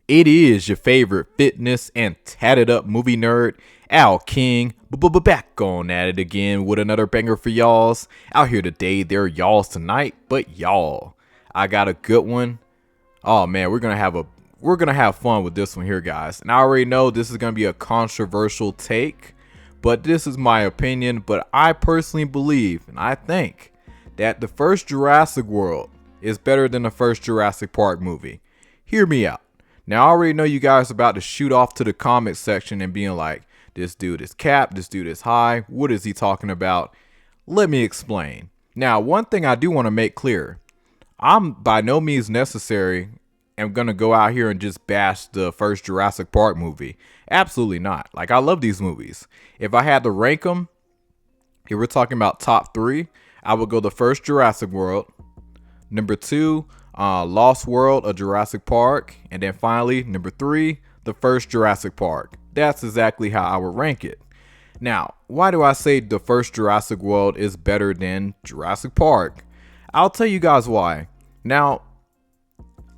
It is your favorite fitness and tatted up movie nerd, Al King, back on at it again with another banger for y'alls. Out here today, they're y'alls tonight, but y'all, I got a good one. Oh man, we're gonna have fun with this one here, guys. And I already know this is gonna be a controversial take, but this is my opinion. But I personally believe and I think that the first Jurassic World is better than the first Jurassic Park movie. Hear me out. Now I already know you guys are about to shoot off to the comment section and being like, this dude is cap, this dude is high, what is he talking about? Let me explain. Now, one thing I do want to make clear, I'm by no means necessary am gonna go out here and just bash the first Jurassic Park movie. Absolutely not. Like, I love these movies. If I had to rank them, if we're talking about top three, I would go the first Jurassic World, number two, Lost World of Jurassic Park, and then finally, number three, the first Jurassic Park. That's exactly how I would rank it. Now, why do I say the first Jurassic World is better than Jurassic Park? I'll tell you guys why. Now,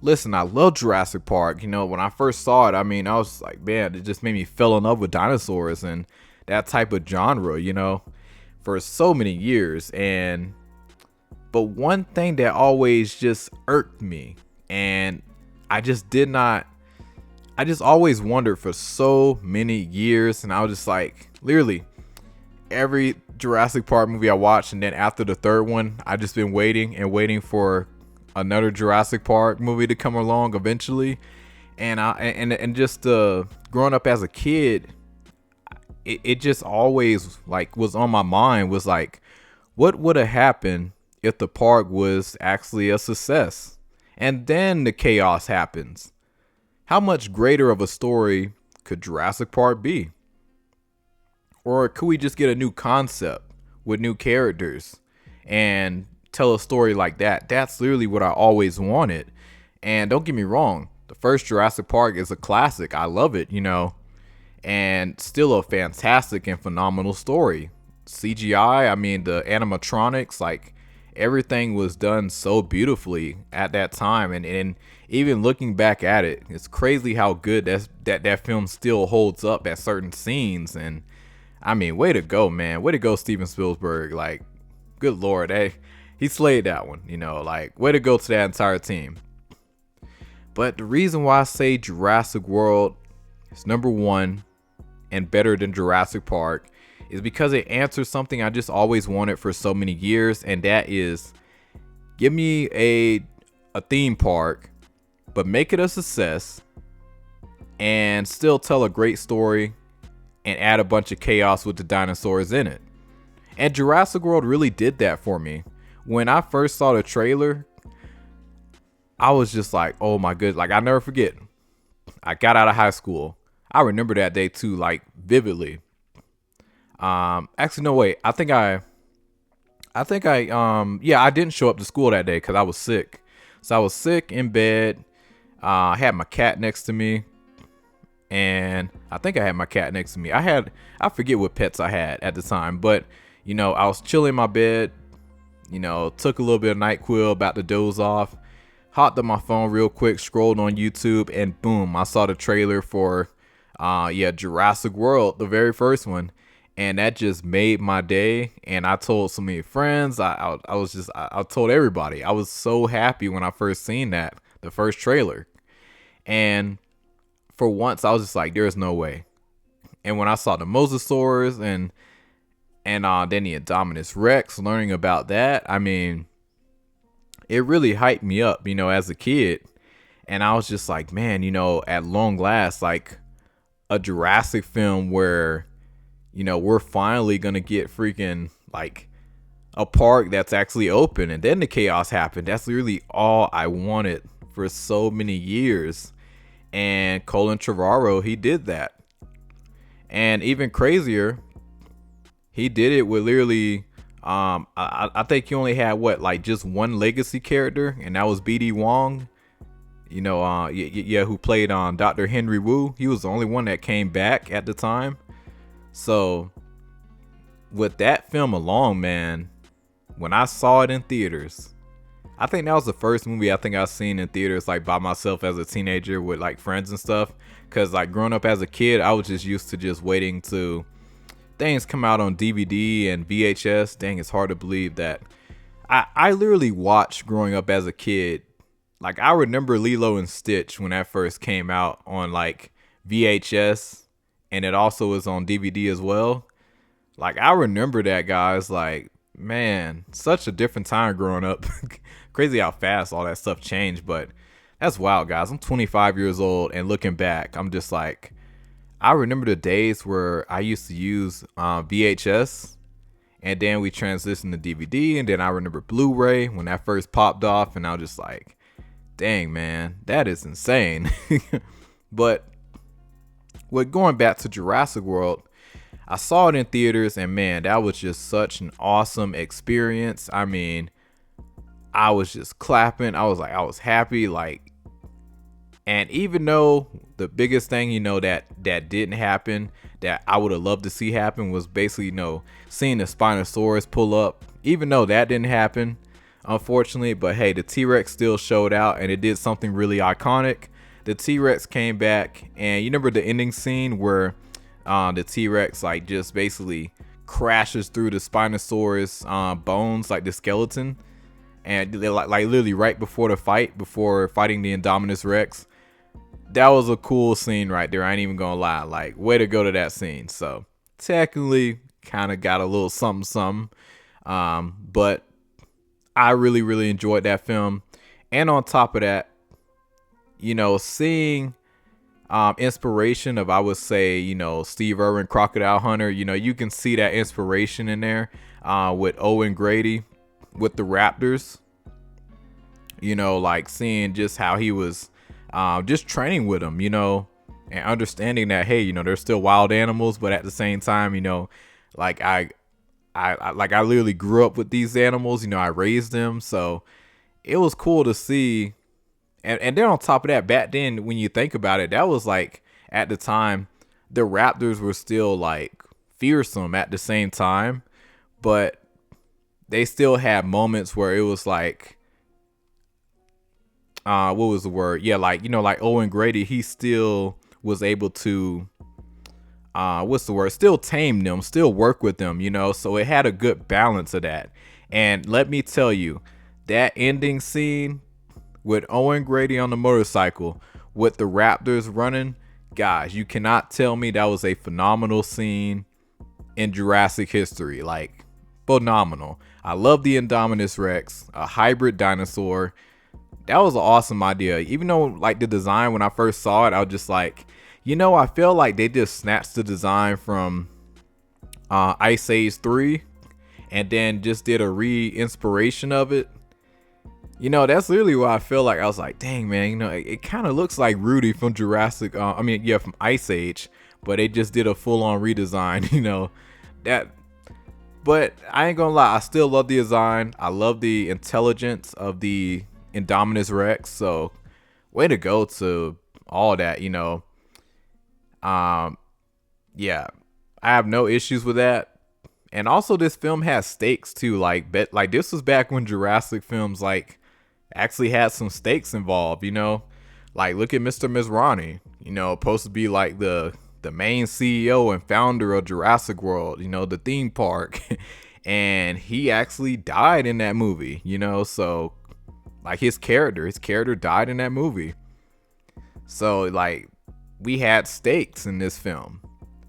listen, I love Jurassic Park. You know, when I first saw it, I mean, I was like, man, it just made me fall in love with dinosaurs and that type of genre, you know, for so many years. But one thing that always just irked me, and I just did not, I just always wondered for so many years, and I was just like, literally, every Jurassic Park movie I watched, and then after the third one, I just been waiting and waiting for another Jurassic Park movie to come along eventually. And just growing up as a kid, it just always like was on my mind, was like, what would have happened if the park was actually a success and then the chaos happens? How much greater of a story could Jurassic Park be? Or could we just get a new concept with new characters and tell a story like that? That's literally what I always wanted. And don't get me wrong, the first Jurassic Park is a classic. I love it, you know, and still a fantastic and phenomenal story. CGI, I mean, the animatronics, like, everything was done so beautifully at that time. And even looking back at it, it's crazy how good that film still holds up at certain scenes. And I mean, way to go, man. Way to go, Steven Spielberg. Like, good Lord, he slayed that one, you know, like, way to go to that entire team. But the reason why I say Jurassic World is number one and better than Jurassic Park is because it answers something I just always wanted for so many years, and that is, give me a theme park, but make it a success and still tell a great story and add a bunch of chaos with the dinosaurs in it. And Jurassic World really did that for me. When I first saw the trailer, I was just like, oh my goodness. Like, I'll never forget. I got out of high school. I remember that day too, like, vividly. Actually, no, wait. I think I didn't show up to school that day because I was sick. So I was sick in bed. I had my cat next to me. And I think I had my cat next to me. I forget what pets I had at the time, but you know, I was chilling in my bed, you know, took a little bit of NyQuil, about to doze off, hopped on my phone real quick, scrolled on YouTube, and boom, I saw the trailer for Jurassic World, the very first one. And that just made my day. And I told so many friends. I told everybody. I was so happy when I first seen that, the first trailer. And for once, I was just like, there's no way. And when I saw the mosasaurs and then the Indominus Rex, learning about that, I mean, it really hyped me up, you know, as a kid. And I was just like, man, you know, at long last, like, a Jurassic film where, you know, we're finally gonna get freaking like a park that's actually open, and then the chaos happened. That's really all I wanted for so many years. And Colin Trevorrow, he did that. And even crazier, he did it with literally I think he only had like just one legacy character, and that was BD Wong, you know, who played on Dr. Henry Wu. He was the only one that came back at the time. So with that film alone, man, when I saw it in theaters, I think that was the first movie I think I've seen in theaters like by myself as a teenager with like friends and stuff. Cause like growing up as a kid, I was just used to just waiting to things come out on DVD and VHS. Dang, it's hard to believe that I literally watched growing up as a kid. Like I remember Lilo and Stitch when that first came out on like VHS, and it also was on DVD as well. Like I remember that, guys. Like, man, such a different time growing up. Crazy how fast all that stuff changed, but that's wild, guys. I'm 25 years old, and looking back, I'm just like, I remember the days where I used to use VHS, and then we transitioned to DVD, and then I remember Blu-ray when that first popped off, and I was just like, dang, man, that is insane. But with going back to Jurassic World, I saw it in theaters, and man, that was just such an awesome experience. I mean, I was just clapping. I was happy. Like, and even though the biggest thing, that didn't happen, that I would have loved to see happen was basically, seeing the Spinosaurus pull up. Even though that didn't happen, unfortunately, but hey, the T-Rex still showed out, and it did something really iconic. The T-Rex came back, and you remember the ending scene where the T-Rex like just basically crashes through the Spinosaurus bones, like the skeleton, and like literally right before the fight, before fighting the Indominus Rex. That was a cool scene right there. I ain't even gonna lie. Like, way to go to that scene. So technically, kind of got a little something, something. But I really, really enjoyed that film. And on top of that, seeing inspiration of, I would say, Steve Irwin, Crocodile Hunter, you can see that inspiration in there with Owen Grady with the Raptors, like seeing just how he was just training with them, and understanding that, hey, they're still wild animals, but at the same time, like I literally grew up with these animals, I raised them. So it was cool to see. And then on top of that, back then, when you think about it, that was like, at the time, the Raptors were still like fearsome at the same time, but they still had moments where it was like, what was the word? Yeah, like, like Owen Grady, he still was able to, what's the word? Still tame them, still work with them, so it had a good balance of that. And let me tell you, that ending scene with Owen Grady on the motorcycle with the Raptors running, guys, you cannot tell me that was a phenomenal scene in Jurassic history. Like, phenomenal. I love the Indominus Rex, a hybrid dinosaur. That was an awesome idea. Even though, like, the design, when I first saw it, I was just like, I feel like they just snatched the design from Ice Age 3 and then just did a re-inspiration of it. That's literally what I feel like. I was like, dang, man, it kind of looks like Rudy from Jurassic. From Ice Age, but they just did a full-on redesign, that. But I ain't gonna lie, I still love the design. I love the intelligence of the Indominus Rex. So, way to go to all that, Yeah, I have no issues with that. And also, this film has stakes too. Like this was back when Jurassic films like actually had some stakes involved, like look at Mr. Mizrahi, supposed to be like the main CEO and founder of Jurassic World, the theme park. And he actually died in that movie, so like his character died in that movie. So like we had stakes in this film,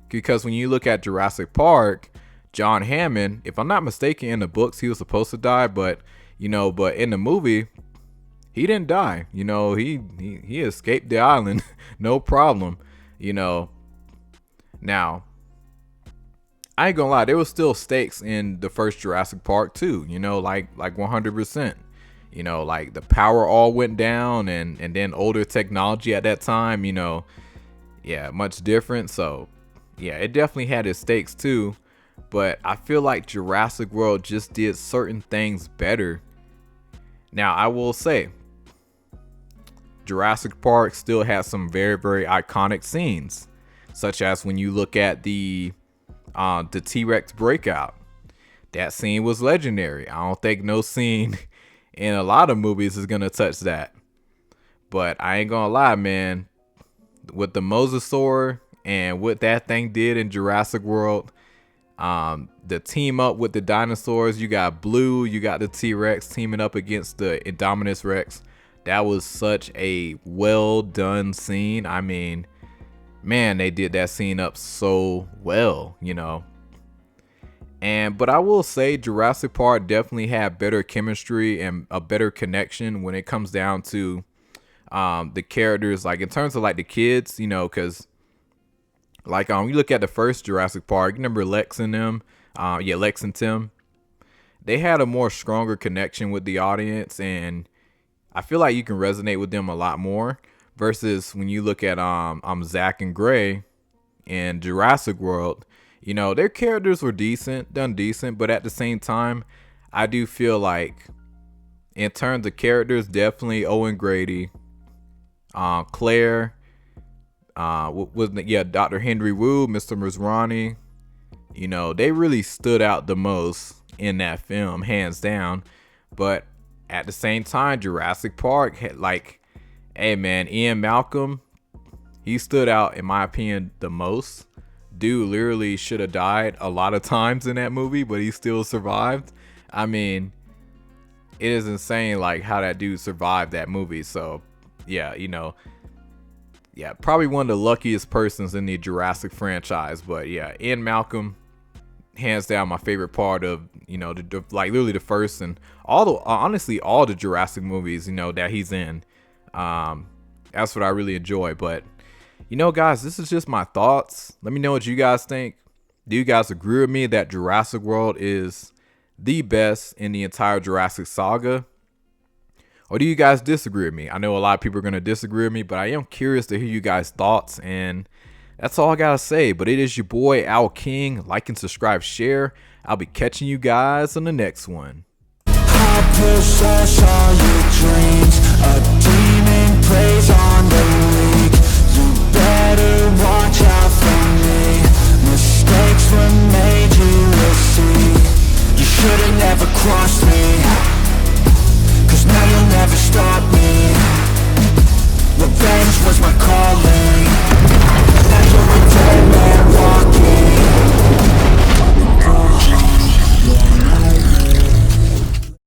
because when you look at Jurassic Park, John Hammond, if I'm not mistaken, in the books he was supposed to die, but but in the movie he didn't die. He escaped the island, no problem. Now, I ain't gonna lie, there was still stakes in the first Jurassic Park too. Like 100%. Like the power all went down, and then older technology at that time. Yeah, much different. So yeah, it definitely had its stakes too. But I feel like Jurassic World just did certain things better. Now, I will say, Jurassic Park still has some very, very iconic scenes, such as when you look at the T-Rex breakout. That scene was legendary. I don't think no scene in a lot of movies is gonna touch that. But I ain't gonna lie, man. With the Mosasaur and what that thing did in Jurassic World, the team up with the dinosaurs, you got Blue, you got the T-Rex teaming up against the Indominus Rex. That was such a well done scene. I mean, man, they did that scene up so well, you know. But I will say Jurassic Park definitely had better chemistry and a better connection when it comes down to the characters, like in terms of like the kids, you know, because like you look at the first Jurassic Park, you remember Lex and them, Lex and Tim, they had a more stronger connection with the audience, and I feel like you can resonate with them a lot more versus when you look at Zach and Gray in Jurassic World. You know, their characters were done decent, but at the same time, I do feel like in terms of characters, definitely Owen Grady, Claire, Dr. Henry Wu, Mr. Masrani, you know, they really stood out the most in that film, hands down. But at the same time, Jurassic Park had hey man, Ian Malcolm, he stood out in my opinion the most. Dude literally should have died a lot of times in that movie, but he still survived. I mean, it is insane like how that dude survived that movie. So yeah, you know, yeah, probably one of the luckiest persons in the Jurassic franchise. But yeah, Ian Malcolm, hands down my favorite part of, you know, literally the first and honestly all the Jurassic movies, you know, that he's in. That's what I really enjoy. But you know, guys, this is just my thoughts. Let me know what you guys think. Do you guys agree with me that Jurassic World is the best in the entire Jurassic saga? Or do you guys disagree with me? I know a lot of people are going to disagree with me, but I am curious to hear you guys' thoughts. And that's all I got to say. But it is your boy, Al King. Like and subscribe, share. I'll be catching you guys on the next one. I possess all your dreams. A demon preys on the weak. You better watch out for me. Mistakes were made, you will see. You should've never crossed me, 'cause now you'll never stop me. Revenge was my call.